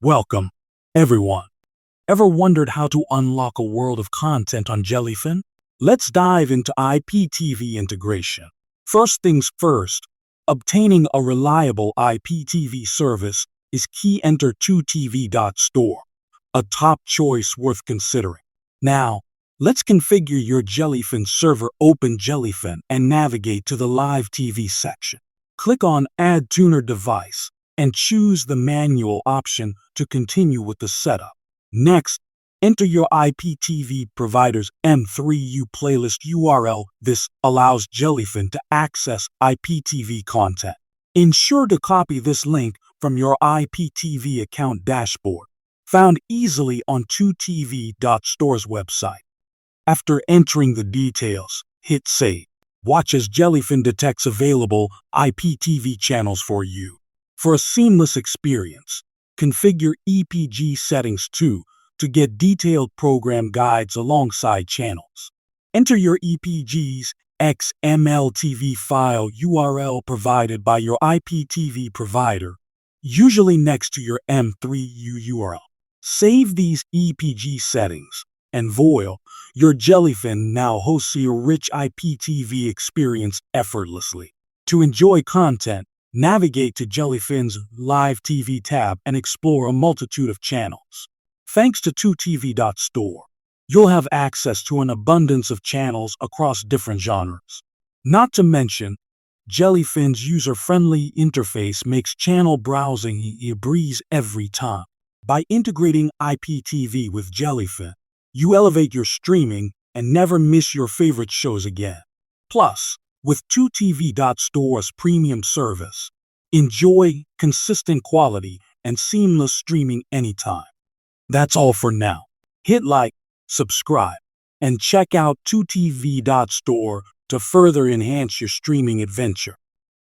Welcome, everyone. Ever wondered how to unlock a world of content on Jellyfin? Let's dive into IPTV integration. First things first, obtaining a reliable IPTV service is key. Enter 2tv.store, a top choice worth considering. Now, let's configure your Jellyfin server. Open Jellyfin and navigate to the Live TV section. Click on Add Tuner Device and choose the manual option to continue with the setup. Next, enter your IPTV provider's M3U playlist URL. This allows Jellyfin to access IPTV content. Ensure to copy this link from your IPTV account dashboard, found easily on 2tv.store's website. After entering the details, hit Save. Watch as Jellyfin detects available IPTV channels for you. For a seamless experience, configure EPG settings too to get detailed program guides alongside channels. Enter your EPG's XML-TV file URL provided by your IPTV provider, usually next to your M3U URL. Save these EPG settings, and voila, your Jellyfin now hosts a rich IPTV experience effortlessly. To enjoy content, navigate to Jellyfin's Live TV tab and explore a multitude of channels. Thanks to 2tv.store, you'll have access to an abundance of channels across different genres. Not to mention, Jellyfin's user-friendly interface makes channel browsing a breeze every time. By integrating IPTV with Jellyfin, you elevate your streaming and never miss your favorite shows again. Plus, with 2tv.store's premium service, enjoy consistent quality and seamless streaming anytime. That's all for now. Hit like, subscribe, and check out 2tv.store to further enhance your streaming adventure.